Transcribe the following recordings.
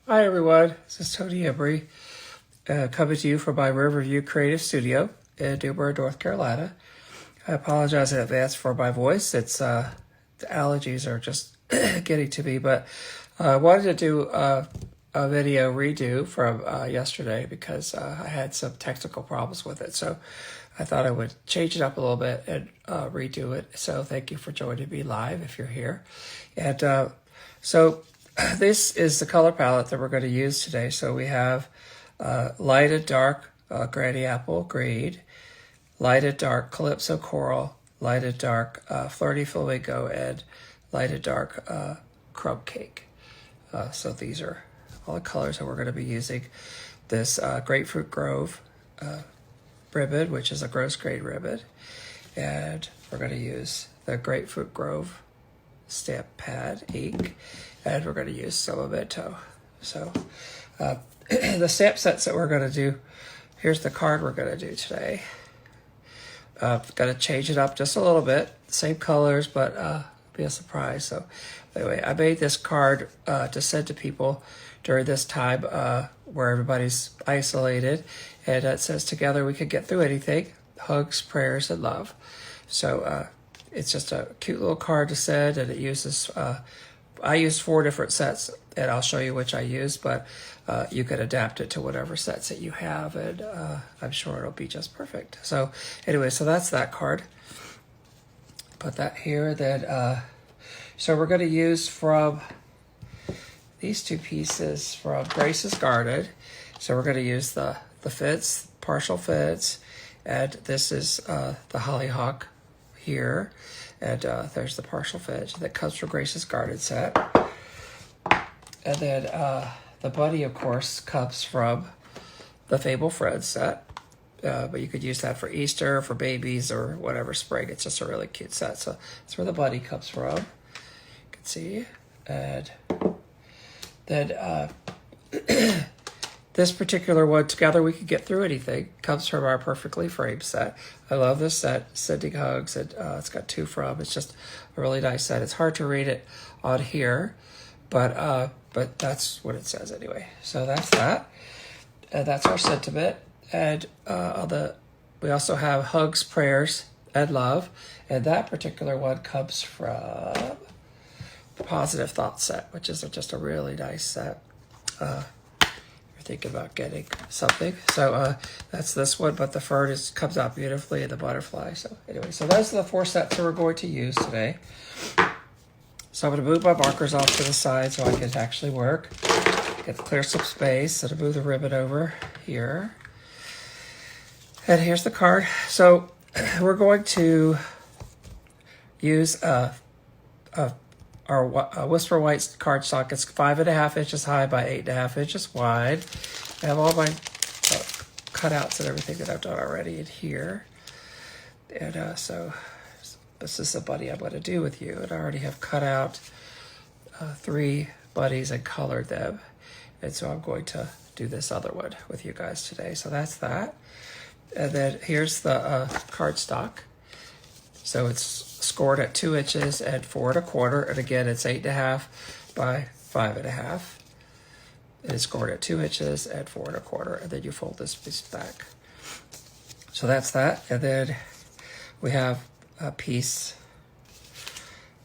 Hi everyone, this is Tony Embry, coming to you from my Riverview Creative Studio in Newburgh, North Carolina. I apologize in advance for my voice. It's the allergies are just getting to me, but I wanted to do a video redo from yesterday because I had some technical problems with it. So I thought I would change it up a little bit and redo it. So thank you for joining me live if you're here. And so this is the color palette that we're going to use today. So we have light and dark Granny Apple Green, light and dark Calypso Coral, light and dark Flirty Flamingo, and light and dark Crumb Cake. So these are all the colors that we're going to be using. This Grapefruit Grove ribbon, which is a gross grain ribbon. And we're going to use the Grapefruit Grove stamp pad ink. And we're going to use some Memento. So the stamp sets that we're going to do, here's the card we're going to do today. Going to change it up just a little bit. Same colors, but be a surprise. So anyway, I made this card to send to people during this time where everybody's isolated. And it says, together we can get through anything. Hugs, prayers, and love. So it's just a cute little card to send, and it uses... I used 4 different sets, and I'll show you which I use, but you can adapt it to whatever sets that you have, and I'm sure it'll be just perfect. So anyway, so that's that card. Put that here. Then, so we're going to use from these 2 pieces from Grace's Garden. So we're going to use the fits, partial fits, and this is the Hollyhock here. And there's the partial fit that comes from Grace's Garden set. And then the bunny, of course, comes from the Fable Friends set. But you could use that for Easter, for babies, or whatever spring. It's just a really cute set. So that's where the bunny comes from. You can see. And then this particular one, Together We Could Get Through Anything, comes from our Perfectly Framed set. I love this set, Sending Hugs, and it's got 2 from. It's just a really nice set. It's hard to read it on here, but that's what it says anyway. So that's that, and that's our sentiment. And we also have Hugs, Prayers, and Love, and that particular one comes from the Positive Thought set, which is just a really nice set. Thinking about getting something. So that's this one, but the fern comes out beautifully in the butterfly. So anyway, so those are the 4 sets that we're going to use today. So I'm going to move my markers off to the side so I can actually work. Clear some space. And move the ribbon over here. And here's the card. So we're going to use our Whisper White cardstock. It's 5.5 inches high by 8.5 inches wide. I have all my cutouts and everything that I've done already in here. And so this is the bunny I'm going to do with you. And I already have cut out 3 bunnies and colored them. And so I'm going to do this other one with you guys today. So that's that. And then here's the cardstock. So it's scored at 2 inches and 4 1/4, and again it's 8.5 by 5.5. It's scored at 2 inches and 4 1/4, and then you fold this piece back. So that's that, and then we have a piece.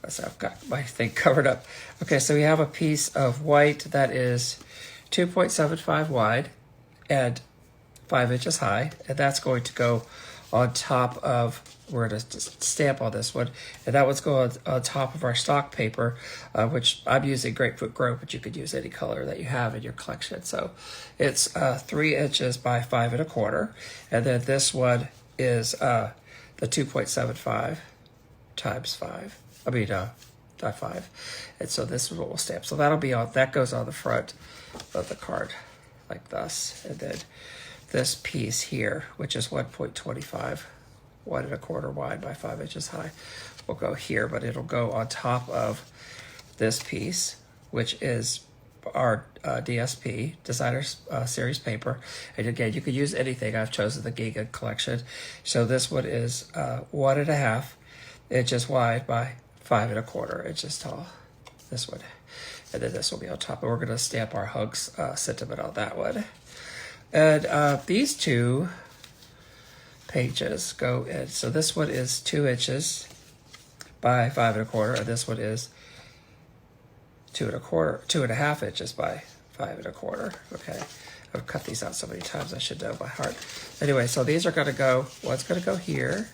So I've got my thing covered up. Okay, so we have a piece of white that is 2.75 wide and 5 inches high, and that's going to go on top of, we're going to stamp on this one, and that one's going on top of our stock paper, which I'm using Grapefruit Grove, but you could use any color that you have in your collection. So it's 3 inches by 5 1/4, and then this one is the 2.75 times 5. By 5, and so this is what we'll stamp. So that'll be on. That goes on the front of the card, like this, and then this piece here, which is 1.25, 1 1/4 wide by 5 inches high, will go here, but it'll go on top of this piece, which is our DSP, Designer Series paper. And again, you could use anything. I've chosen the Giga collection. So this one is 1.5 inches wide by 5 1/4 inches tall. This one. And then this will be on top. And we're going to stamp our hugs sentiment on that one. And these two pages go in. So this one is 2 inches by 5 1/4, and this one is 2 1/4, 2.5 inches by 5 1/4. Okay, I've cut these out so many times I should know by heart. Anyway, so these are going to go. One's going to go here,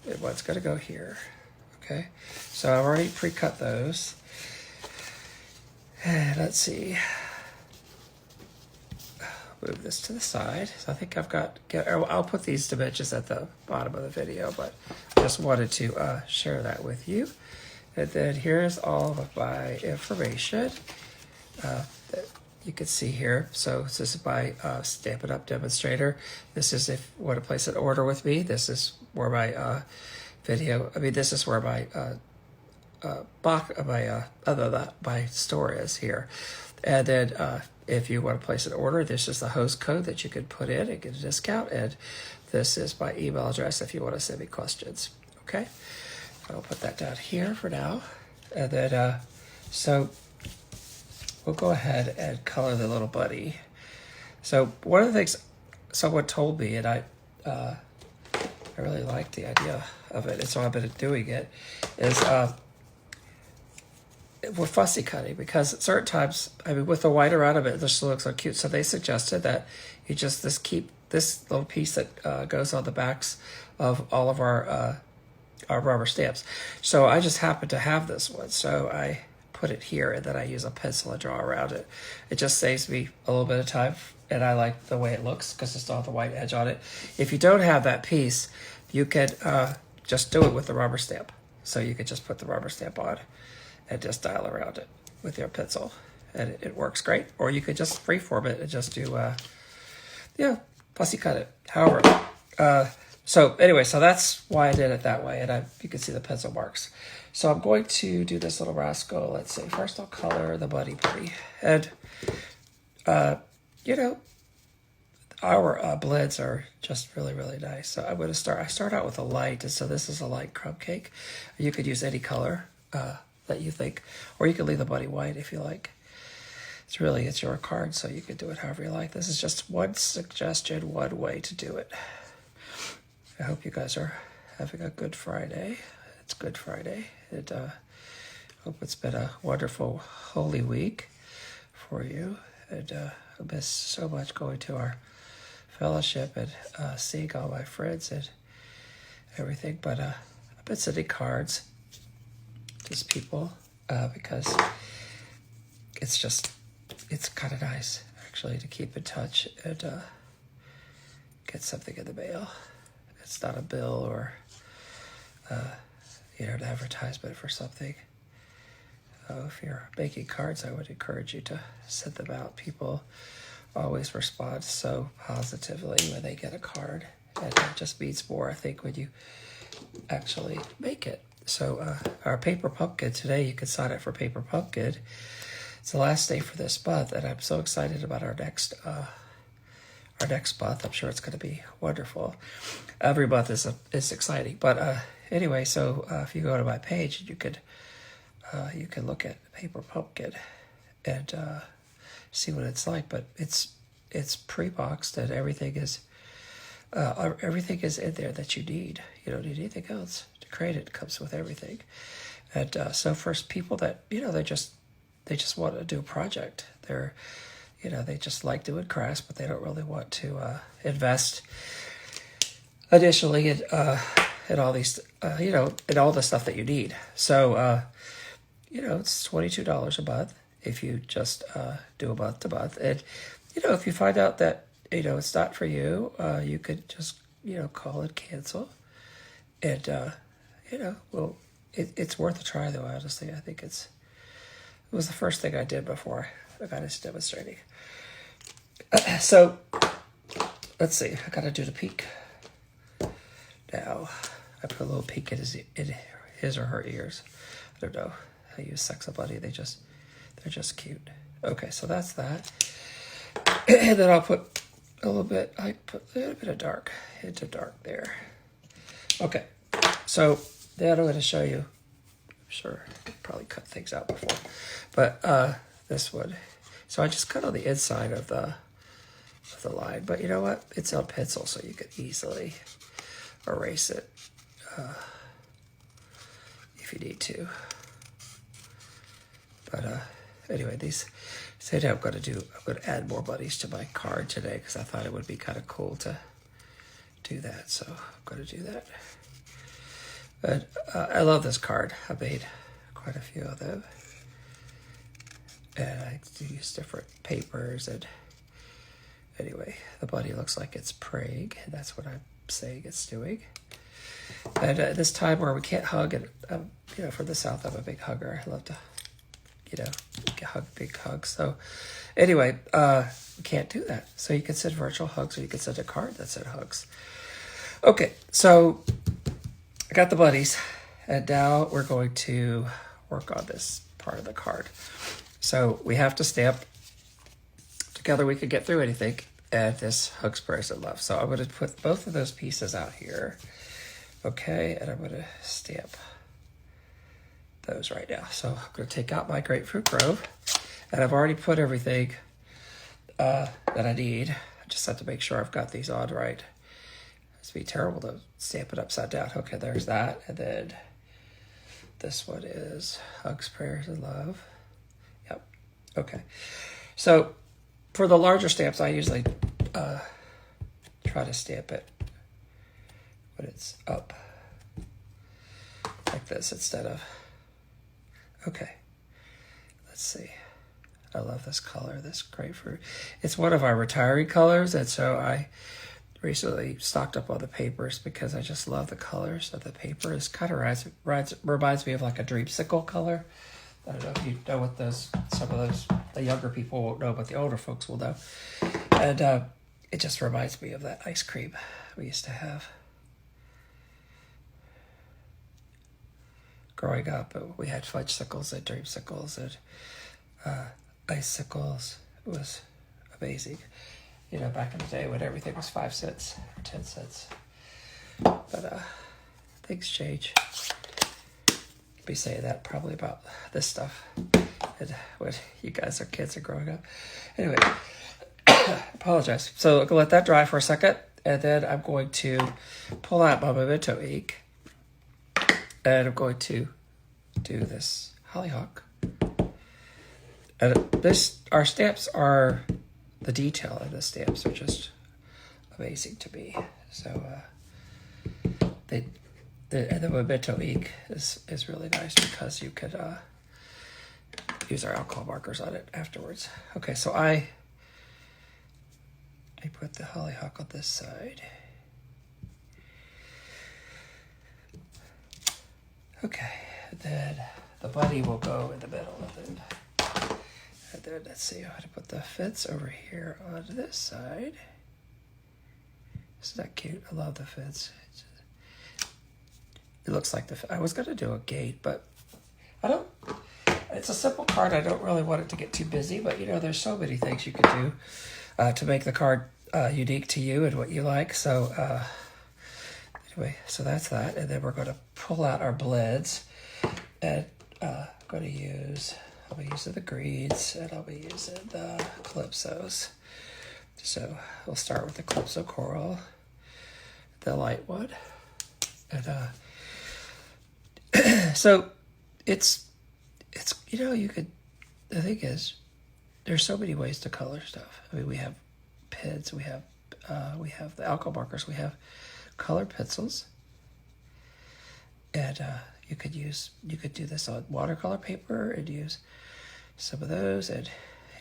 and one's going to go here. Okay, so I've already pre-cut those. And let's see. Move this to the side. So I think I've got. I'll put these dimensions at the bottom of the video, but I just wanted to share that with you. And then here's all of my information that you can see here. So this is my Stampin' Up! Demonstrator. This is if you want to place an order with me. This is where my this is where my my store is here. And then if you want to place an order, this is the host code that you can put in and get a discount. And this is my email address if you want to send me questions. Okay, I'll put that down here for now. And then so we'll go ahead and color the little buddy. So one of the things someone told me, and I really liked the idea of it, and so I've been doing it, is we're fussy cutting, because at certain times, with the white around of it, this looks so cute. So they suggested that you just keep this little piece that goes on the backs of all of our rubber stamps. So I just happen to have this one, so I put it here, and then I use a pencil and draw around it. It just saves me a little bit of time, and I like the way it looks because it's not the white edge on it. If you don't have that piece, you can just do it with the rubber stamp. So you could just put the rubber stamp on and just dial around it with your pencil, and it works great. Or you could just freeform it and just do, fussy cut it. However, so anyway, so that's why I did it that way, and you can see the pencil marks. So I'm going to do this little rascal. Let's see. First, I'll color the buddy pretty, and our blends are just really, really nice. So I'm going to start. I start out with a light, and so this is a light crumb cake. You could use any color that you think, or you could leave the buddy white if you like. It's your card, so you can do it however you like. This is just one suggestion, one way to do it. I hope you guys are having a good Friday. It's Good Friday, and hope it's been a wonderful Holy Week for you. And I miss so much going to our fellowship and seeing all my friends and everything. But I've been sending cards to people because it's kind of nice actually to keep in touch and get something in the mail. It's not a bill or an advertisement for something. If you're making cards, I would encourage you to send them out. People always respond so positively when they get a card, and it just means more, I think, when you actually make it. So our Paper Pumpkin today, you can sign up for Paper Pumpkin. It's the last day for this month, and I'm so excited about our next month. I'm sure it's going to be wonderful. Every month is exciting, but anyway, so if you go to my page, you can look at Paper Pumpkin and see what it's like. But it's pre-boxed, and everything is in there that you need. You don't need anything else to create it. It comes with everything. And so for people that they just want to do a project, they just like doing crafts, but they don't really want to invest additionally in all these, in all the stuff that you need. So, it's $22 a month if you just do a month to month. And, if you find out that, it's not for you, you could just, call and cancel. And, it's worth a try, though, honestly. I think it was the first thing I did before I got into demonstrating. So, let's see. I got to do the peak. Now, I put a little peak in his or her ears. I don't know. I use Sexa Buddy. They're just cute. Okay, so that's that. And then I'll put a little bit of dark into dark there. Okay, so then I'm going to show sure probably cut things out before. But this would. So I just cut on the inside of the line. But you know what? It's on pencil, so you could easily erase it if you need to. But anyway, today I'm going to add more buddies to my card today because I thought it would be kind of cool to do that. So I'm going to do that. But I love this card. I made quite a few of them. And I use different papers. And anyway, the buddy looks like it's praying. And that's what I'm saying it's doing. And this time where we can't hug, and from the South, I'm a big hugger. I love to, big hugs. So anyway, we can't do that. So you can send virtual hugs, or you can send a card that said hugs. Okay, so I got the buddies, and now we're going to work on this part of the card. So we have to stamp. Together we could get through anything, and this hugs, prayers, and love. So I'm going to put both of those pieces out here. Okay, and I'm going to stamp those right now. So I'm going to take out my Grapefruit Grove, and I've already put everything that I need. I just have to make sure I've got these on right. It'd be terrible to stamp it upside down. Okay, there's that, and then this one is hugs, prayers, and love. Yep. Okay. So for the larger stamps, I usually try to stamp it when it's up like this instead of. Okay, let's see. I love this color, this grapefruit. It's one of our retiree colors, and so I recently stocked up on the papers because I just love the colors of the paper. It kind of reminds me of like a dreamsicle color. I don't know if you know what those, some of those, the younger people won't know, but the older folks will know. And it just reminds me of that ice cream we used to have. Growing up, we had fudgesicles and dreamsicles and icicles. It was amazing. Back in the day when everything was 5 cents or 10 cents. But things change. Be saying that probably about this stuff and when you guys are kids and growing up. Anyway, apologize. So I'm going to let that dry for a second, and then I'm going to pull out my Memento ink. And I'm going to do this hollyhock. And our stamps are, the detail of the stamps are just amazing to me. So and the Memento ink is really nice because you could use our alcohol markers on it afterwards. Okay, so I put the hollyhock on this side. Okay, and then the buddy will go in the middle of it. And then let's see how to put the fence over here on this side. Isn't that cute? I love the fence. It looks like I was going to do a gate, but I don't. It's a simple card. I don't really want it to get too busy, but there's so many things you could do to make the card unique to you and what you like. So anyway, so that's that. And then we're going to pull out our blends. And I'll be using the greens, and I'll be using the Calypsos. So we'll start with the Calypso Coral, the light one. And so it's you could, the thing is, there's so many ways to color stuff. I mean, we have pens, we have the alcohol markers, we have colored pencils, and you could do this on watercolor paper and use some of those, and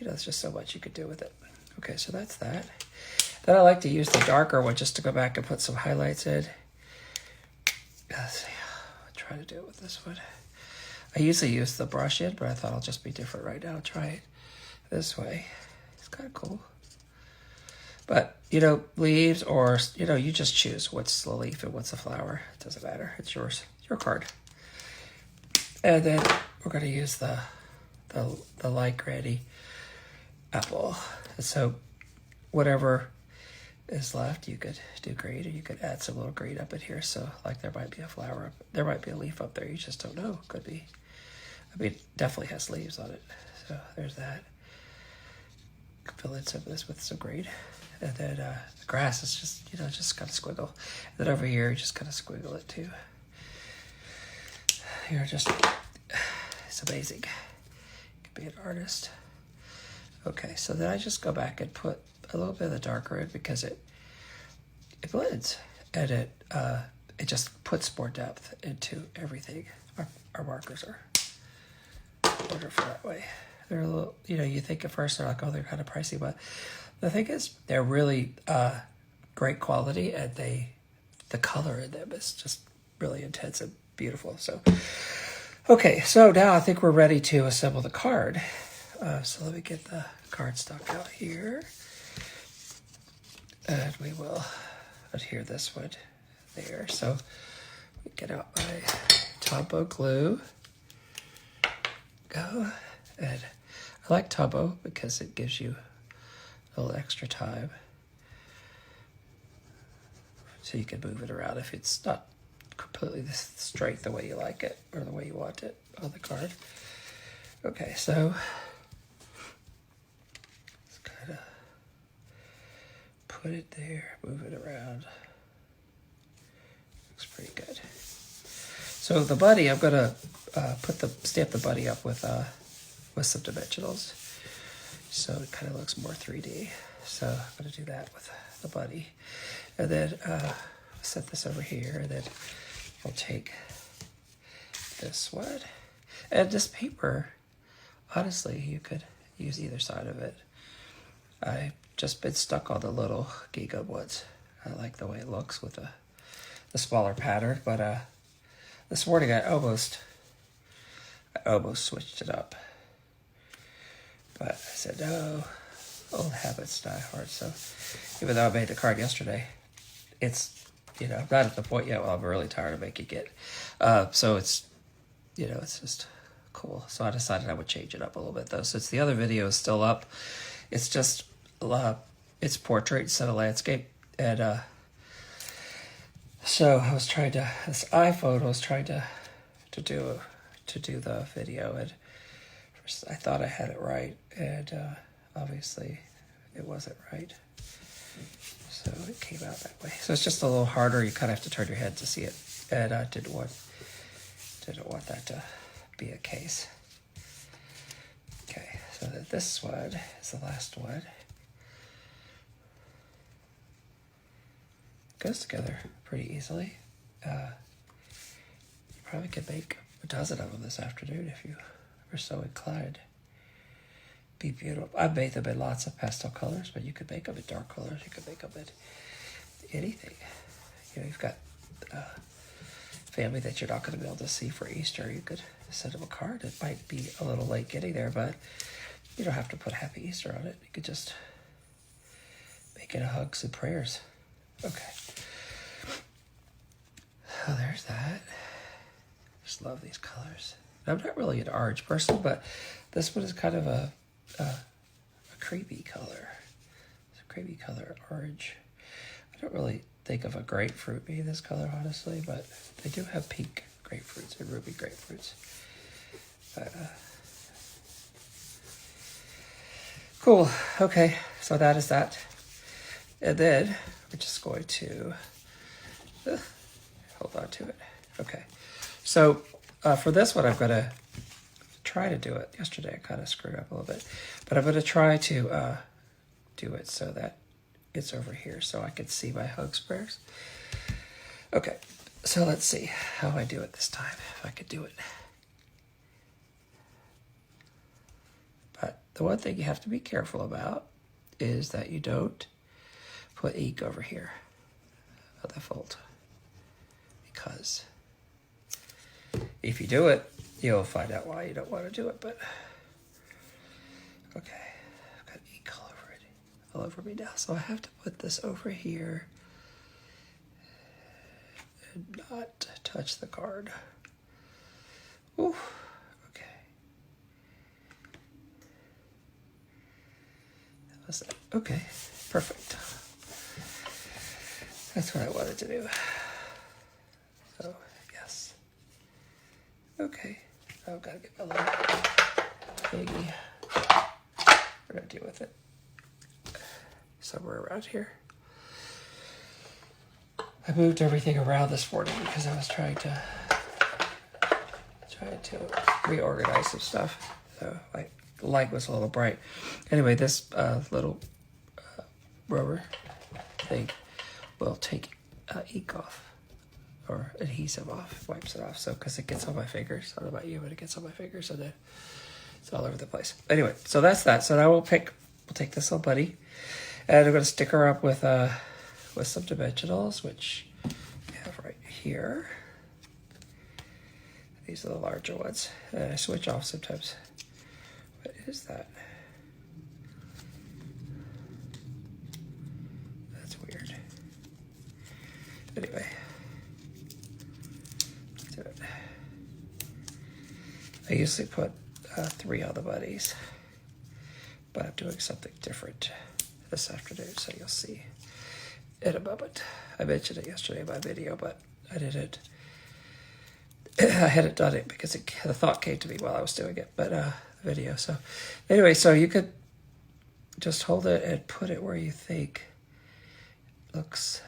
there's just so much you could do with it. Okay, so that's that. Then I like to use the darker one just to go back and put some highlights in. Let's see, I'll try to do it with this one. I usually use the brush in, but I thought I'll just be different right now. Try it this way. It's kind of cool. But, leaves or, you just choose what's the leaf and what's the flower. It doesn't matter. It's yours. Your card. And then we're going to use the light granny apple. And so whatever is left, you could do green, and you could add some little green up in here. So like there might be a flower, there might be a leaf up there. You just don't know. Could be. I mean, it definitely has leaves on it. So there's that. Fill in some of this with some green. And then the grass is just, just kind of squiggle. And then over here, you just kind of squiggle it too. You're just, it's amazing. You can be an artist. Okay, so then I just go back and put a little bit of the darker in because it blends. And it just puts more depth into everything. Our markers are wonderful that way. They're a little, you think at first they're like, oh, they're kind of pricey, but the thing is, they're really great quality, and the color in them is just really intense and beautiful. So, okay, so now I think we're ready to assemble the card. So let me get the cardstock out here, and we will adhere this one there. So we get out my Tombow glue. Go, and I like Tombow because it gives you a little extra time, so you can move it around if it's not completely straight the way you like it or the way you want it on the card. Okay, so let's kind of put it there, move it around. Looks pretty good. So the buddy, I'm gonna stamp the buddy up with some dimensionals, so it kind of looks more 3D. So I'm gonna do that with the buddy, and then set this over here, and then I'll take this one, and this paper. Honestly, you could use either side of it. I've just been stuck on the little Gingham ones. I like the way it looks with the smaller pattern, but this morning I almost switched it up. But I said, no, old habits die hard. So even though I made the card yesterday, it's, I'm not at the point yet where I'm really tired of making it. So it's, it's just cool. So I decided I would change it up a little bit though. Since the other video is still up, it's just, it's portrait instead of landscape. And so I was trying to, this iPhone was trying to do the video, and first I thought I had it right, and obviously it wasn't right. So it came out that way. So it's just a little harder. You kind of have to turn your head to see it, and I didn't want that to be a case. Okay, so this one is the last one. Goes together pretty easily. You probably could make a dozen of them this afternoon if you were so inclined. Be beautiful. I've made them in lots of pastel colors, but you could make them in dark colors. You could make them in anything. You've got family that you're not going to be able to see for Easter. You could send them a card. It might be a little late getting there, but you don't have to put Happy Easter on it. You could just make it a hugs and prayers. Okay. So there's that. Just love these colors. I'm not really an orange person, but this one is kind of a creamy color. It's a creamy color, orange. I don't really think of a grapefruit being this color, honestly, but they do have pink grapefruits and ruby grapefruits. Cool. Okay, so that is that. And then we're just going to hold on to it. Okay. So for this one, I'm going to try to do it. Yesterday, I kind of screwed up a little bit. But I'm going to try to do it so that it's over here so I can see my hugs prayers. Okay. So let's see how I do it this time, if I could do it. But the one thing you have to be careful about is that you don't put ink over here on the fold, because if you do it, you'll find out why you don't want to do it. But okay, I've got ink all over me now, so I have to put this over here and not touch the card. Ooh, okay. That was that. Okay, perfect. That's what I wanted to do. So, yes. Okay. I've got to get my little baggie. We're going to deal with it somewhere around here. I moved everything around this morning because I was trying to reorganize some stuff. So my light was a little bright. Anyway, this little rubber thing will take ink off or adhesive off, wipes it off. So because it gets on my fingers. I don't know about you, but it gets on my fingers, and then it's all over the place. Anyway, so that's that. So now we'll take this little buddy, and I'm going to stick her up with some dimensionals, which we have right here. These are the larger ones. And I switch off sometimes. What is that? That's weird. Anyway. Let's do it. I usually put 3 on the buddies. But I'm doing something different this afternoon, so you'll see in a moment. I mentioned it yesterday in my video, but I didn't. I hadn't done it because the thought came to me while I was doing it, but the video. So anyway, so you could just hold it and put it where you think looks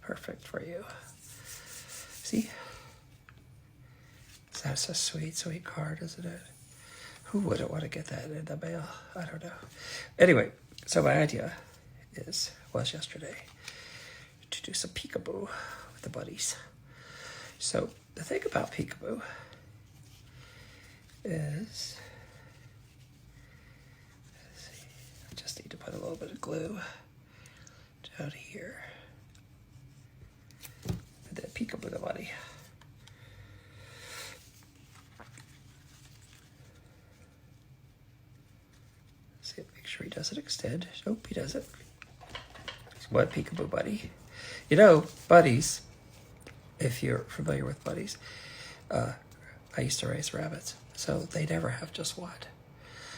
perfect for you. See? That's a sweet, sweet card, isn't it? Who wouldn't want to get that in the mail? I don't know. Anyway, so my idea was yesterday to do some peekaboo with the buddies. So the thing about peekaboo is, let's see, I just need to put a little bit of glue down here, and then peekaboo the buddy. See, make sure he doesn't extend. Nope, he doesn't. What peekaboo buddy? You know, buddies, if you're familiar with buddies, I used to raise rabbits, so they never have just one.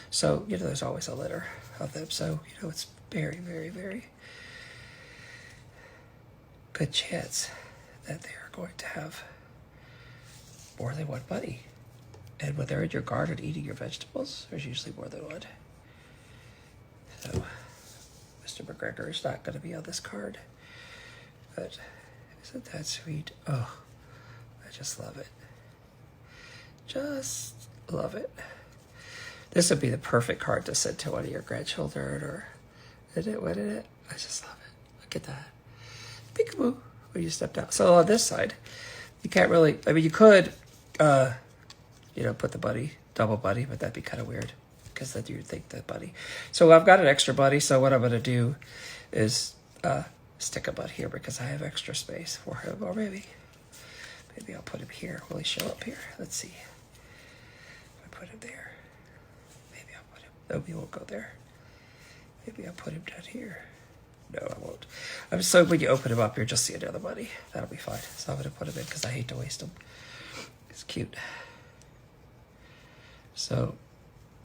So, you know, there's always a litter of them. So, you know, it's very, very, very good chance that they are going to have more than one buddy. And when they're in your garden eating your vegetables, there's usually more than one. So, Mr. McGregor is not going to be on this card. But isn't that sweet? Oh, I just love it. Just love it. This would be the perfect card to send to one of your grandchildren, or wouldn't it? I just love it. Look at that. Peekaboo when you stepped out. So on this side, you can't really, I mean, you could, put the buddy, double buddy, but that'd be kind of weird because then you'd think that buddy. So I've got an extra buddy, so what I'm going to do is stick a butt here because I have extra space for him, or maybe I'll put him here. Will he show up here? Let's see. If I put him there, maybe I'll put him, no, he won't go there. Maybe I'll put him down here. No, I won't. So when you open him up, you'll just see another buddy. That'll be fine. So I'm going to put him in because I hate to waste him. It's cute. So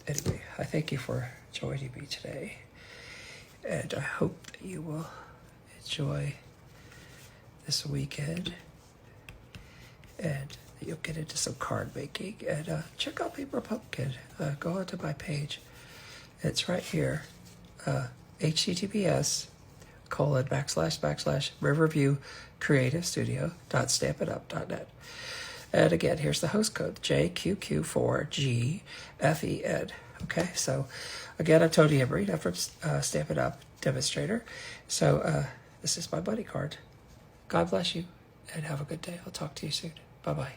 anyway, I thank you for joining me today. And I hope that you will enjoy this weekend. And that you'll get into some card making. And check out Paper Pumpkin. Go onto my page. It's right here. https://riverviewcreativestudio.stampitup.net. And again, here's the host code, JQQ4GFEN. Okay, so again, I'm Tony Embry, I'm from Stamp It Up Demonstrator. So this is my buddy card. God bless you, and have a good day. I'll talk to you soon. Bye-bye.